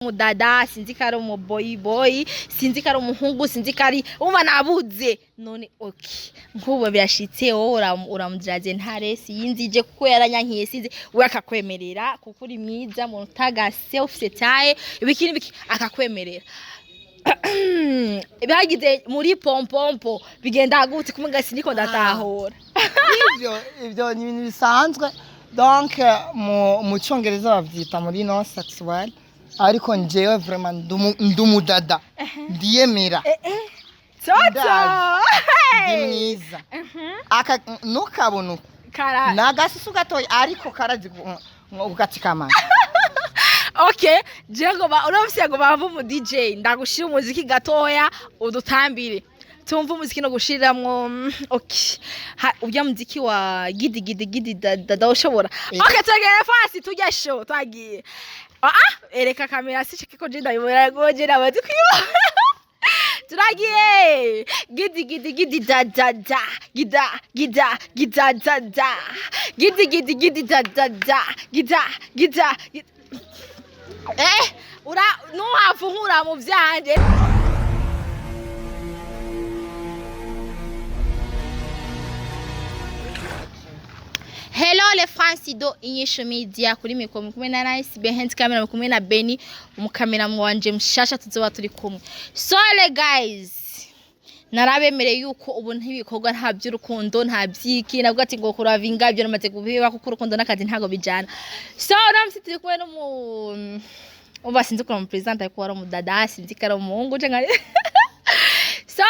umudada sinzi ko ari umuboyi sinzi ko ari umuhungu sinzi ko ari umva nabuze none okay nkubo byashitse wowe uramudiraze Ntare sinzije kuko yaranyankiye sinzi we akakwemerera kuko uri mwiza mu tagase ufite taye ibikini biki akakwemerera bagize muri pompompo bigenda gute kumwe siniko ndatahora ibyo ni ibintu bisanzwe donc mu cyongereza bavyita muri non sexual ariko njewe vraiment ndumudada ndiyemera toto ndimwiza aka nukabona kara nagasusu gatoya ariko karazi ugatikama okay jengo ba urafise ngo bava mu DJ ndagushira umuziki gatoya udutambire tumva umuziki no gushiramwo okay ujya muziki wa gidi dada ushobora okay tugere fasi tujya show twagiye ereka kamera sishike ko je ndabibora goje nabati kwiba turagiye gidi dada gida dada gidi dada gida ura nuhafunkura mu vyanje Hello les Francido inyisho media kuri mikoro kumwe na Nice behind camera kumwe na Benny umukamera mwanje mshasha tuzoba turi kumwe so les guys narabemereye yuko ubu ntibikorwa nta by'urukundo nta byiki nabwo ati ngo kuravinga byo namaze kubiba kuko urukundo n'akazi ntago bijana so namsi turi kumwe no uba sinzi ko umupresenter ariko wari umudada sinzi ko ari umuhungu cyangwa so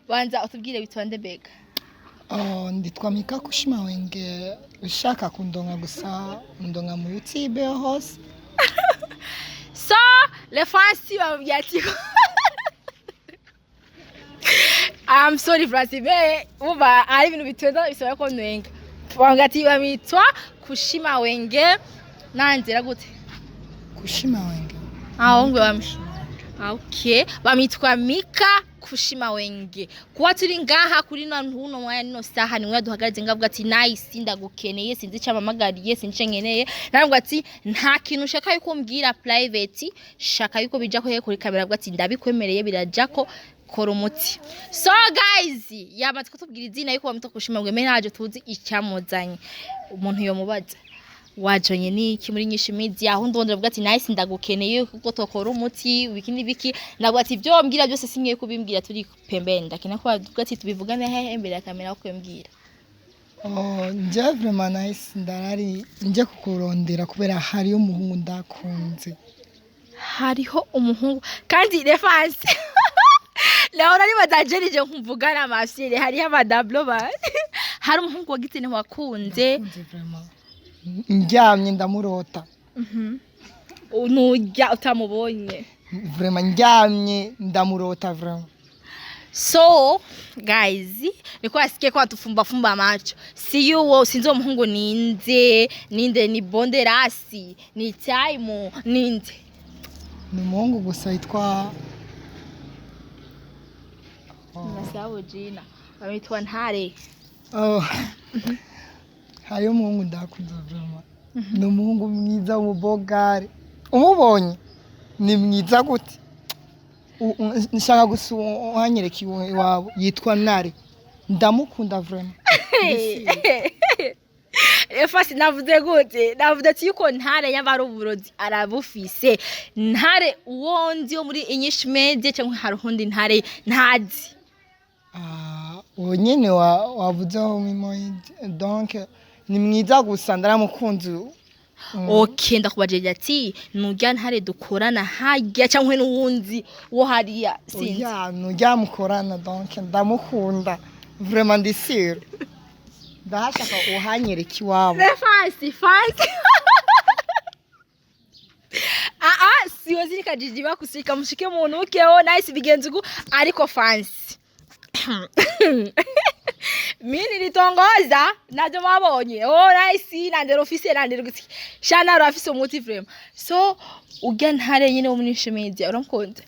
banza utubwire bitonde bega nditwa Mika kushima wenge ushaka kundonga gusa ndonga mu YouTube hose so les Francis babyati I'm sorry Francis be uba ari ibintu bitweza bisaba ko nwenga bangati bamitwa kushima wenge nanzira gute kushima wenge ngwe bamshima okay bamitwa Mika kushima wenge kuba turi ngaha kuri ntuno mwanya no saha ni mwe duhagaze ngavuga ati Nice ndagukeneye sinzi cyamamagariye since nkeneye ntabwo ati nta kintu shaka yuko mbwira private shaka yuko bija ko kuri kamera bwa ati ndabikwemereye birajako kora umuti so guys yamaze kutubwira izina yuko bamita kushima wenge naje tuzi icyamuzanye umuntu yo mubaza wajonye niki muri nyinshi media aho ndondera bwa ati Nice ndagukeneye kuko tokora umuti bikini biki nabwo ati byo mbwira byose singiye kubimbwira turi pembeni ndakina ko bwa ati tubivugane he imbere ya kamera ko mbwira nje vraiment Nice ndarari nje kukurondera kubera hari umuhungu ndakunze hariho umuhungu kandi reference Laura ni badajerije kumvugana amafyire hari abadablo ba hari umuhungu wagitse ne wakunze njyamye ndamurota nujya utamubonye vraiment njyamye ndamurota vraiment so guys niko asike kwa tufumba macho see you sinzo umuhungu ninde ni bonderasi ni time ninde ni umuhungu gusa yitwa nasawo jina bamitwa Ntare hayo umuhungu ndakunze vraiment ni umuhungu mwiza w'umubogare umubonye ni mwiza gute nshaka gusuhanyereka iwabo yitwa Ntare ndamukunda vraiment Efasi navuze gute navuze ati yuko Ntare yabari uburozi arabufise Ntare uwonzi yo muri inyisho media cyangwa haruhundi Ntare ntazi nyene wavuzeho mimo donc ni mwiza gusa ndaramukunze okay ndakubajeje ati nujya Ntare dukorana hajya cyangwa n'uwunzi wo hariya sinzi nujya mukorana donc ndamukunda vraiment ndisire ndashaka uhanyereka iwabo fancy siwezi kajiji bakusika mushike muntu ukeho Nice bigenzugu ariko fancy mini litongoza najo mabonye Nice nandero office nandero guti shana ro office umuti vraiment so ujya Ntare nyine wo muri media uramkonde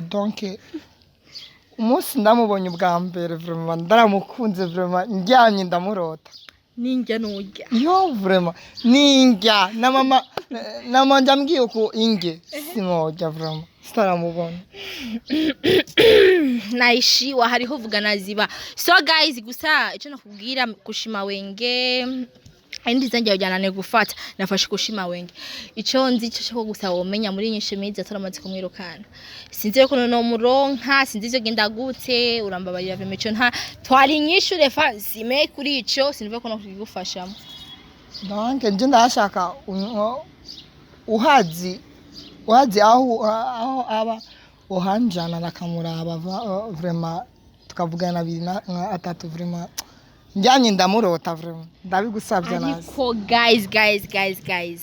donc umunsi ndamubonye ubwa mbere vraiment ndaramukunze vraiment njyamye ndamurota ninjya nujya yo vraiment ninjya na mama ndambwiye uko inge simoja vraiment sitaramubona naishiwa hariho vuga naziba so guys gusa ico nakubwira kushima wenge indi zanjye yajyana gufata nafashe kushima wenge ico nzi cyo gusa womenya muri nyinshi mezi ataramaze kumwirukana sinzi ko no muronka sinzi ivyo genda gute urambabarira vemeco nta twari nyishure fazime kuri ico sinve ko no kugufashamo donc nje ndashaka uhazi aho aba uhanjana nakamuraba vraiment tukavugana bibiri na atatu vraiment njyanye ndamurota vraiment ndabigusabye nazi ariko guys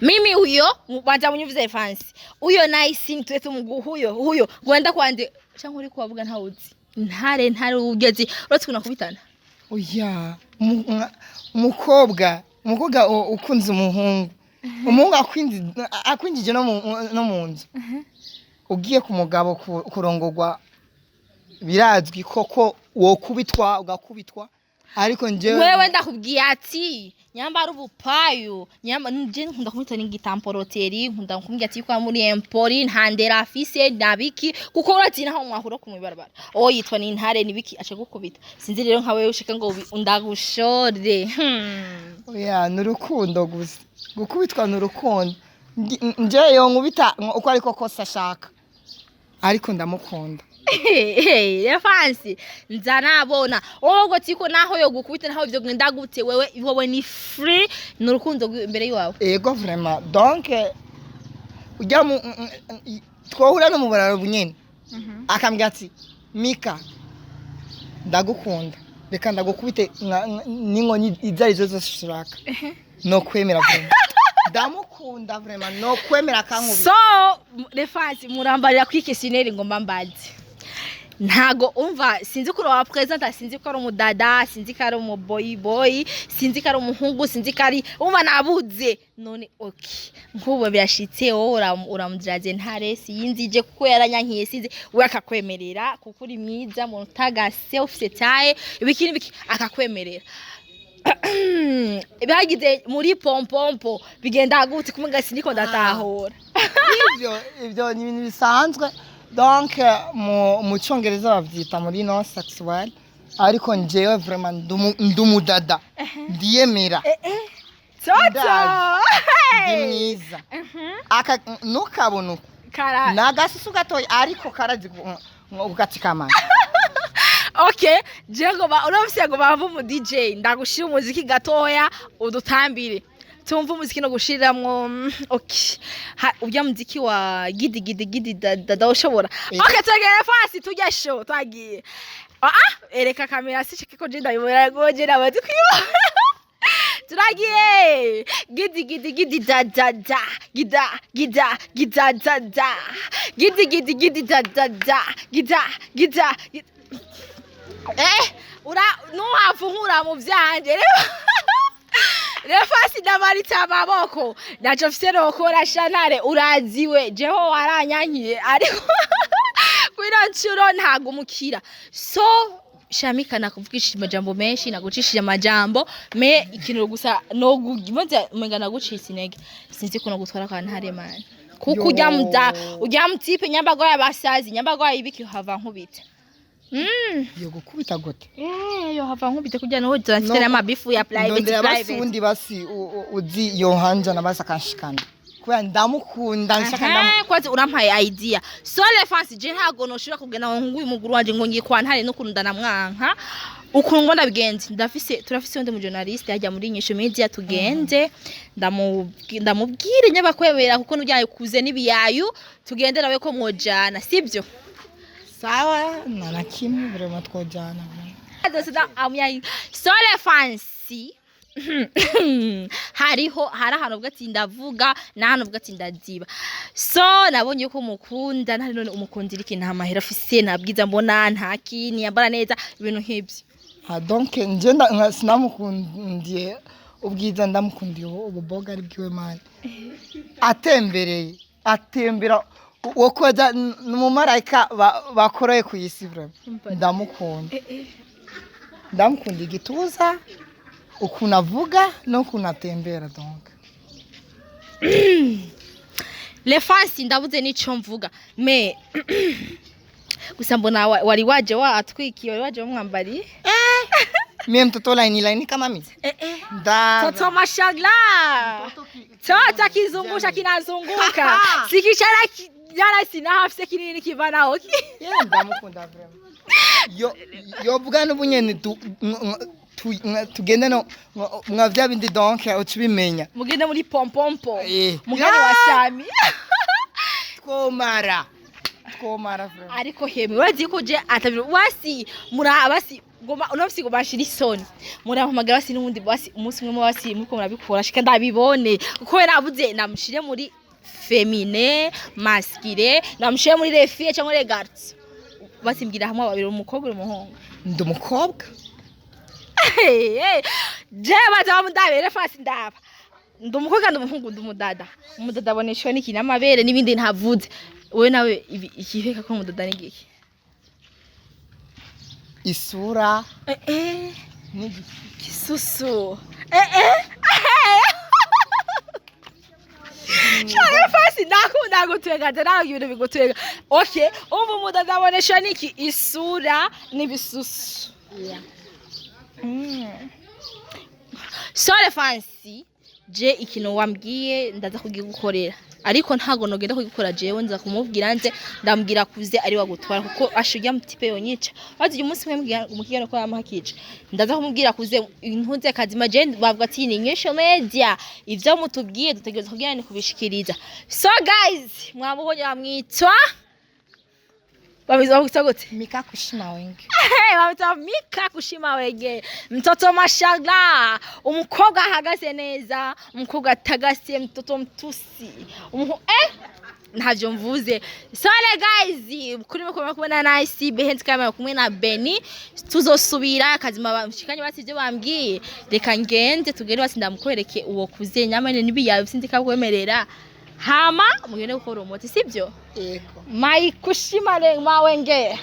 mimi huyo banza munyuvize fancy huyo nice nitwete huyo gwenda kwande cyangwa uri kuvuga ntawuzi ntare ugezi uretse kunakubitana oya mukobwa ukunze umuhungu akwinjije no mu nzu ugiye ku mugabo kurongorwa birazwi koko wokubitwa ugakubitwa ariko nje wewe ndakubwiye ati nyambara ubupayo nje nkunda kumwita n'igitamporotieri nkunda kumbwira ati kwa muri empori ntandera afise nabiki kuko urati naho mwahuro kumwibarabara yitwa ni Ntare nibiki ace gukubita sinzi rero nka wewe ushika ngo ndagushore oya nurukundo gusa gukubitwa nurukundo nje yo nkubita uko ariko kose ashaka ariko ndamukunda fancy nzanabona ogo tiko naho yo gukubita naho byo ngenda gute wowe ni free nurukundo imbere yawe ego vraiment donc ujya mu twohura no mubararo bunyene akambwira ati Mika ndagukunda reka ndagukubite n'inkoni izarizo zose ushaka no kwemera vraiment ndamukunda vraiment no kwemera kankubita so le fancy murambarira kwikesineri ngo mbambaze ntago umva sinzi ko wa presenta sinzi ko ari umudada sinzi ko ari umuboy sinzi ko ari umuhungu sinzi ko ari umva nabuze none okay nkubo byashitse wowe uramudiraje Ntare sinzije kuko yaranyankiye sinzi we akakwemerera kuko uri mwiza mu tagase ufite taye ibiki akakwemerera byagize muri pompompo bigenda gute kumwe siniko ndatahora ivyo ni ibintu bisanzwe donc mu cyongereza bavyita muri non sexual ariko njewe vraiment ndumudada ndiyemera toto ndimwiza aka nukabona nagasusu gatoya ariko karazi ugatikama okay jengo ba urafise ngo bava mu DJ ndagushira umuziki gatoya udutambire tumva umuziki no gushiramwo okay ujya muziki wa gidi dada ushobora okay tugere fast tujya show twagiye ereka kamera sishike ko jinda yobora goje nabazi kwiba turagiye gidi dada gida dada gidi dada ura nuhafunkura mu vyanje refasi ndabaritse amaboko naco mfise nokora Ntare uraziwe jeho waranyankiye ariko kwira ncuro ntago umukira so Mika nakuvugisha amajambo menshi nagucishije amajambo me ikintu gusa no gumonza umenga nagucise intege sinzi ko no gutwara kwa Ntare man kuko ujya mutipe nyambago yabasazi nyambago ibiki hava nkubita yo gukubita gote yo hava nkubite kujya no mfite n'amabifu ya private undi basi uzi yo hanja na basa kanshikana kwa ndamukunda nshaka kwazi urampaye idea so le fancy je ntago no shira kugena ngo uyu muguru wanje ngo ngiye kwa Ntare no kurundana mwanka ukuntu ngo ndabigenze turafise undi mu journalist yajya muri nyisho media tugende ndamubwire nyabakwebera kuko nujyaye kuze nibiyayu tugende nawe ko mwojana sibyo sawa na kimwe vraiment twojana so le fancy hari ahantu bwati ndavuga n'ahantu bwati ndaziba so nabonye ko mukunda ntari none umukundira ikintu amahera afise nabwiza mbona ntakini yambara neza ibintu nk'ibyo donc nje sinamukundiye ubwiza ndamukundiye ububoga ari bwiwe man atembera wokoza n'umumarayika bakoroye ku isi vraiment ndamukunda igituza ukunavuga no kunatembera donc. Les fans ndabuze nico mvuga. Me gusa mbona wari waje atwikiye wari waje mwambari. Mimi mtoto laini kama mimi. Toto mashagla. Toto kizungusha kinazunguka. Sikishara jana sina hafse kinini kivana oki. Yeah, ndamukunda vraiment. Yo bugana bunyene tugende no mwavya bindi donc utubimenya. Mugende muri pompompo. Mugani wa Sami. Twomara vraiment. Ariko hemi urazi ko je atabiro wasi murabasi goma unafisi gobashira isoni murahamagara basi n'ubundi basi umunsi umwe basi muko murabikora shika ndabibone kuko nabuze namushire muri féminin masculine namushire muri les filles cyangwa les garçons basi mbwira hamwe babiri umukobwa n'umuhungu ndumukobwa je baza mundabere fasi ndaba ndumukobwa ndumuhungu ndumudada umudada boneshwe n'iki namabere n'ibindi ntavuze we nawe ikiheka ko umudada n'igiki isura kisusu Shaya fasi nakunda gutwega nawe ibintu bigutwega okay umva umudada abonesha niki isura n'ibisusu Sore fancy je ikintu wambwiye ndaza kugigukorera ariko ntago nogenda kugikora jewe nza kumubwira nze ndambwira kuze ari wagutwara kuko ashujya mutipe yonyica bazi umunsi mwe umukigano ko yamahakije ndaza kumubwira kuze intunze kazima je bavuga ati ni nyesho media ivyo mutubwiye dutegereza kugira ni kubishikiriza so guys mwabonye bamwitwa Bamizo gute Mika kushima wenge. Bamita Mika kushima wenge. Mtoto mashagla. Umukobwa ahagaze neza, umukobwa atagase mtoto mtusi. Ntavyo mvuze. So guys, kuri mukoma kubona nice behind camera kumwe na Beni. Tuzosubira kazima bamshikanye basi byo bambwiye. Reka ngende tugere basi ndamukwereke uwo kuze nyamane nibi yawe sindika kwemerera. Hama mugende gukora umuti sibyo? Yego. Mai kushima le mawenge.